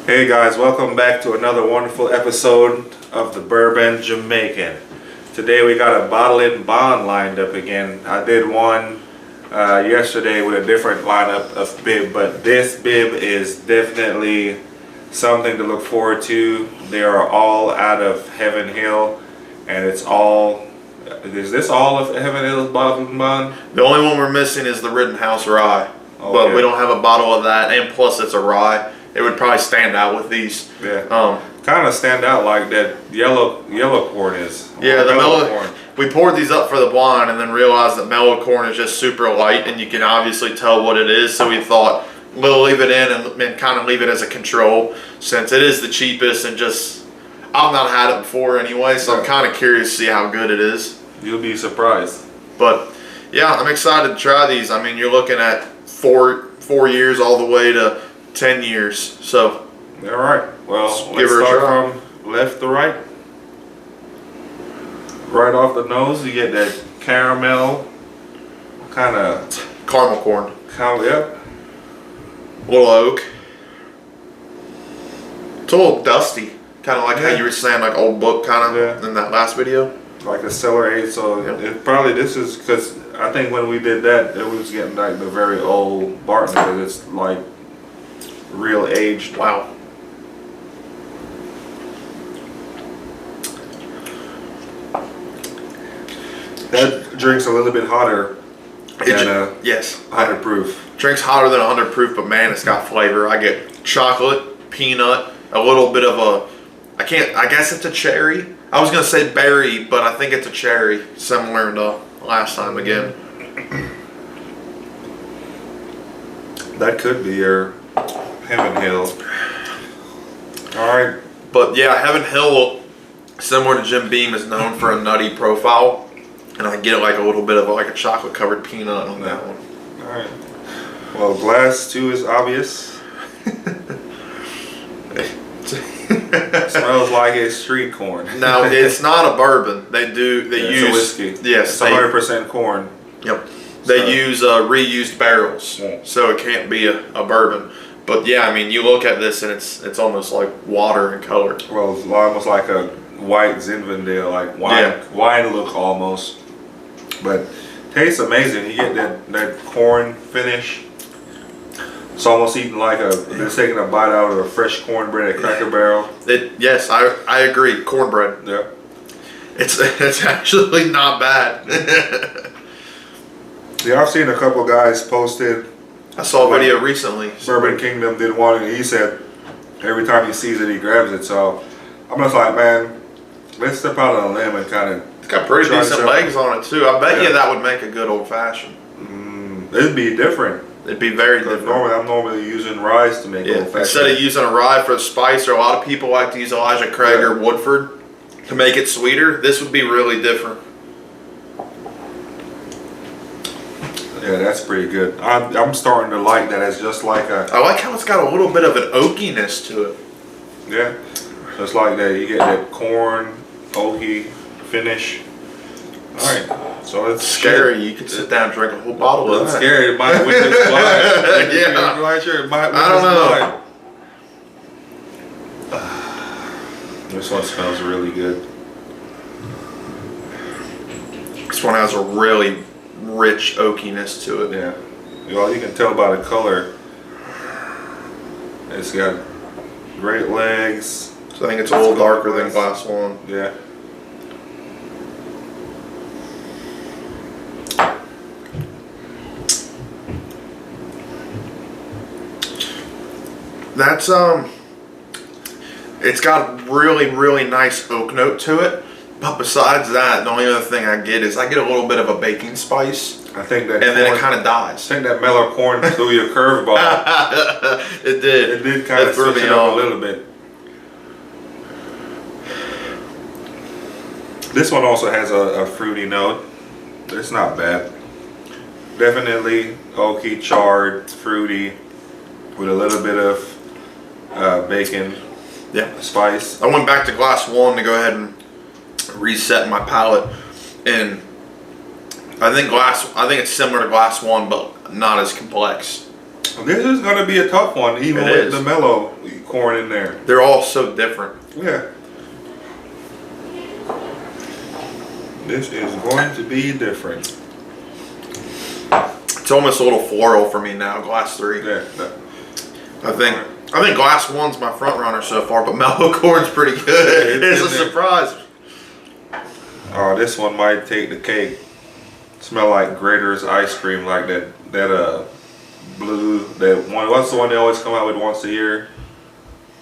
Hey guys, welcome back to another wonderful episode of the Bourbon Jamaican. Today we got a bottle and bond lined up again. I did one yesterday with a different lineup of bib, but this bib is definitely something to look forward to. They are all out of Heaven Hill, and it's all... Is this all of Heaven Hill's bottle and bond? The only one we're missing is the Rittenhouse Rye, Okay. but we don't have a bottle of that, and plus it's a rye. It would probably stand out with these. Yeah. Kind of stand out like that yellow corn is. Yeah, the mellow corn. We poured these up for the blind and then realized that mellow corn is just super light and you can obviously tell what it is. So we thought we'll leave it in and kind of leave it as a control since it is the cheapest and just, I've not had it before anyway, so I'm kind of curious to see how good it is. You'll be surprised. But yeah, I'm excited to try these. I mean, you're looking at four years all the way to 10 years. So all right. Well, let's start from left to right. Right off the nose, you get that caramel kind of caramel corn. Yep. Little oak. It's a little dusty, kind of like how you were saying, like old book kind of in that last video. Like a cellar age, so this is because I think when we did that, it was getting like the very old Barton because it's like real aged. Wow. That drink's a little bit hotter than yes, 100 proof. Drink's hotter than 100 proof, but man, it's got flavor. I get chocolate, peanut, a little bit of a, I guess it's a cherry. I was going to say berry, but I think it's a cherry, similar to last time again. That could be your Heaven Hill. Alright. But yeah, Heaven Hill, similar to Jim Beam, is known for a nutty profile. And I get like a little bit of like a chocolate covered peanut on that one. Alright. Well, glass 2 is obvious. Smells like a street corn. Now, it's not a bourbon. They use it's a whiskey. Yes, it's 100% corn. Yep. They use reused barrels, so it can't be a bourbon. But yeah, I mean, you look at this and it's almost like water in color. Well, it's almost like a white Zinfandel, like wine look almost. But tastes amazing. You get that corn finish. It's almost eating like it's taking a bite out of a fresh cornbread at Cracker Barrel. Yes, I agree. Cornbread. Yeah. It's actually not bad. Yeah, I've seen a couple guys posted. I saw a video recently. Bourbon Kingdom did one, and he said every time he sees it, he grabs it. So I'm just like, man, let's step out on a limb and kind of. It's got pretty decent legs on it too. I bet you that would make a good old fashioned. It'd be different. It'd be very different. I'm normally using rye to make old fashioned. Instead of using a rye for the spice, or a lot of people like to use Elijah Craig or Woodford to make it sweeter. This would be really different. Yeah, that's pretty good. I'm starting to like that. It's just like a... I like how it's got a little bit of an oakiness to it. Yeah, just like that. You get that corn, oaky finish. Alright, so it's scary. You could sit down and drink a whole bottle of that. It's scary. It might witness blood. Yeah. I'm not sure. It might witness I don't know. This one smells really good. This one has a really rich oakiness to it. Yeah. Well, you can tell by the color. It's got great legs. So I think it's a little darker than glass 1. Yeah. That's it's got a really nice oak note to it. But besides that, the only other thing I get is I get a little bit of a baking spice. I think that, and then it kind of dies. I think that mellow corn threw your curveball. It did. It did kind of switch it up a little bit. This one also has a fruity note. It's not bad. Definitely oaky, charred, fruity, with a little bit of bacon. Yeah, spice. I went back to glass 1 to go ahead and reset my palate, and I think it's similar to glass 1, but not as complex. This is going to be a tough one, even with the mellow corn in there. They're all so different. Yeah. This is going to be different. It's almost a little floral for me now, glass 3. Yeah. I think glass 1's my front runner so far, but mellow corn's pretty good. It's a surprise. Oh, this one might take the cake. Smell like Grater's ice cream, like that blue, that one. What's the one they always come out with once a year?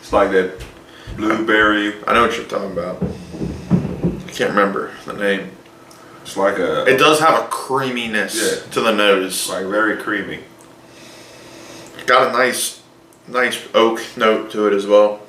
It's like that blueberry. I know what you're talking about. I can't remember the name. It's like It does have a creaminess to the nose. Like very creamy. Got a nice oak note to it as well.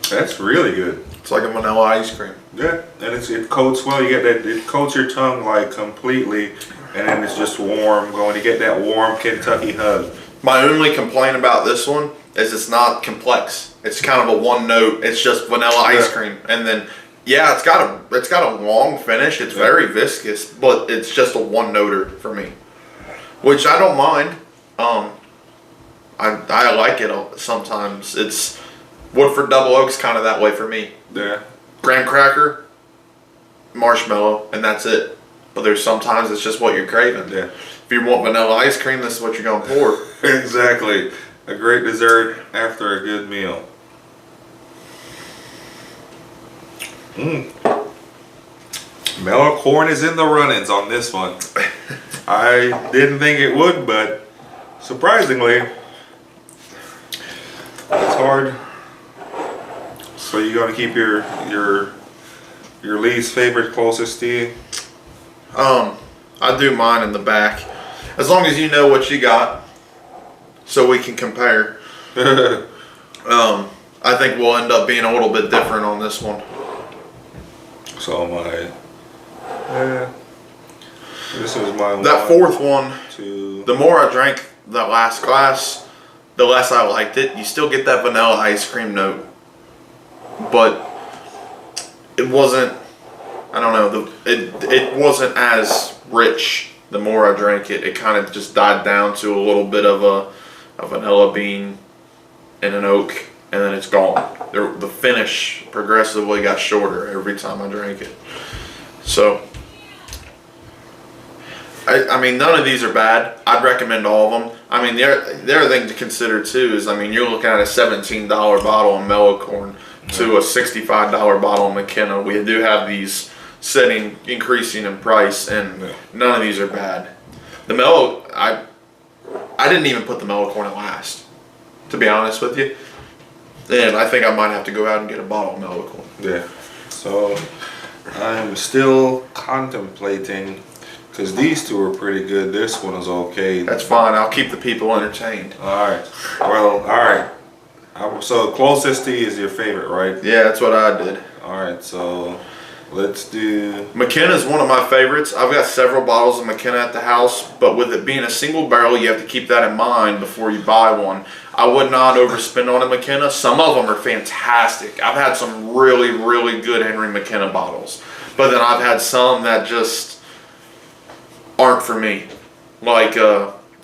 That's really good. It's like a vanilla ice cream. Yeah, and it coats well. You get that, it coats your tongue like completely, and then it's just warm going. You get that warm Kentucky hug. My only complaint about this one is it's not complex. It's kind of a one note. It's just vanilla ice cream, and then it's got a long finish. It's very viscous, but it's just a one noter for me, which I don't mind. I like it sometimes. It's Woodford Double Oak's kind of that way for me. Yeah. Graham cracker, marshmallow, and that's it. But there's sometimes it's just what you're craving. Yeah. If you want vanilla ice cream, this is what you're gonna pour. Exactly. A great dessert after a good meal. Mellow corn is in the run-ins on this one. I didn't think it would, but surprisingly, it's hard. So you're gonna keep your least favorite closest to you? I do mine in the back. As long as you know what you got, so we can compare. I think we'll end up being a little bit different on this one. So this is my That fourth one, two. the more I drank that last glass, the less I liked it. You still get that vanilla ice cream note, but it wasn't, I don't know, it wasn't as rich. The more I drank it, it kind of just died down to a little bit of a vanilla bean and an oak, and then it's gone. The finish progressively got shorter every time I drank it. So, I mean, none of these are bad. I'd recommend all of them. I mean, the other thing to consider too is, I mean, you're looking at a $17 bottle of mellow corn to a $65 bottle of McKenna. We do have these increasing in price, and none of these are bad. The mellow, I didn't even put the mellow corn at last, to be honest with you. And I think I might have to go out and get a bottle of mellow corn. Yeah. So I'm still contemplating, because these two are pretty good. This one is okay. That's fine. I'll keep the people entertained. All right. Well, all right. So closest to you is your favorite, right? Yeah, that's what I did. All right. So let's do. McKenna's one of my favorites. I've got several bottles of McKenna at the house, but with it being a single barrel, you have to keep that in mind before you buy one. I would not overspend on a McKenna. Some of them are fantastic. I've had some really, really good Henry McKenna bottles, but then I've had some that just aren't for me. Like,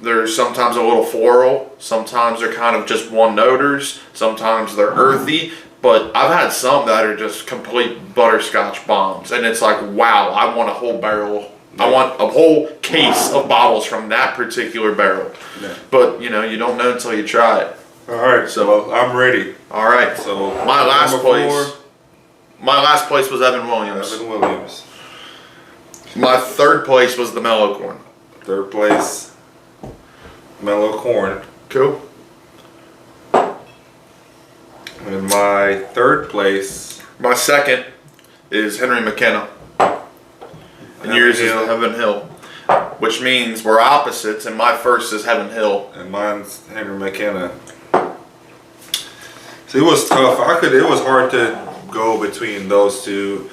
they're sometimes a little floral, sometimes they're kind of just one-noters, sometimes they're earthy, but I've had some that are just complete butterscotch bombs, and it's like, wow, I want a whole barrel. I want a whole case of bottles from that particular barrel. Yeah. But, you know, you don't know until you try it. All right. So I'm ready. All right. So my last place. My last place was Evan Williams. Evan Williams. My third place was the mellow corn. Third place, mellow corn. Cool. And my third place. My second is Henry McKenna. And yours is Heaven Hill, which means we're opposites, and my first is Heaven Hill. And mine's Henry McKenna. So it was tough. It was hard to go between those two.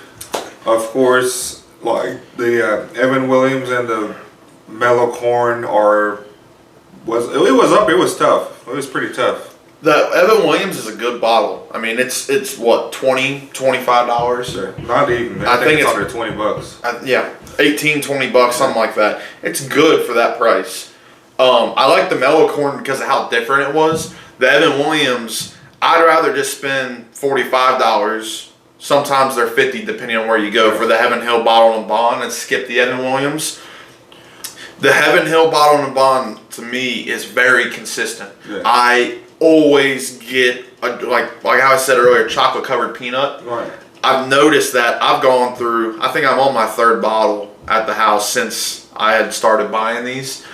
Of course, like the Evan Williams and the mellow corn it was tough. It was pretty tough. The Evan Williams is a good bottle. I mean, it's what, $20, $25? Not even. I think it's under $20. Yeah, 18, $20, something like that. It's good for that price. I like the mellow corn because of how different it was. The Evan Williams, I'd rather just spend $45. Sometimes they're $50 depending on where you go for the Heaven Hill Bottle and Bond and skip the Evan Williams. The Heaven Hill Bottle and Bond to me is very consistent. Yeah. I always get like how I said earlier, chocolate covered peanut. Right. I've noticed that I've gone through. I think I'm on my third bottle at the house since I had started buying these,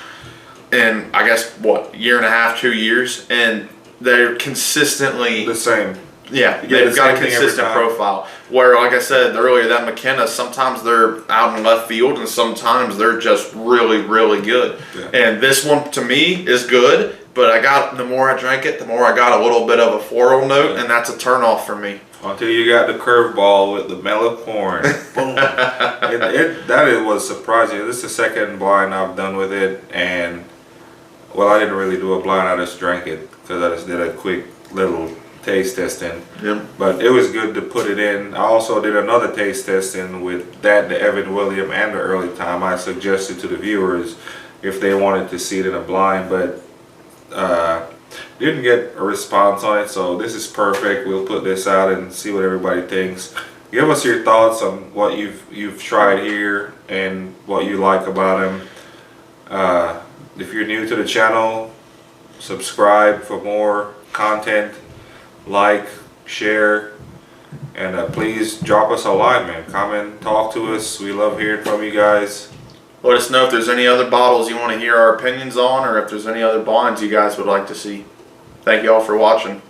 and I guess what, year and a half, 2 years, and they're consistently The same. Yeah, You get they've the got a same thing every consistent time. profile. Where, like I said earlier, that McKenna, sometimes they're out in left field and sometimes they're just really, really good. Yeah. And this one, to me, is good, but the more I drank it, the more I got a little bit of a floral note, and that's a turnoff for me. Until you got the curveball with the mellow corn. Boom. It was surprising. This is the second blind I've done with it, and well, I didn't really do a blind. I just drank it because I just did a quick little taste testing. Yep. But it was good to put it in. I also did another taste testing with that, the Evan William, and the early time. I suggested to the viewers if they wanted to see it in a blind, but didn't get a response on it. So this is perfect. We'll put this out and see what everybody thinks. Give us your thoughts on what you've tried here and what you like about them. If you're new to the channel, subscribe for more content. Like, share, and please drop us a line, man. Comment, talk to us. We love hearing from you guys. Let us know if there's any other bottles you want to hear our opinions on, or if there's any other blinds you guys would like to see. Thank you all for watching.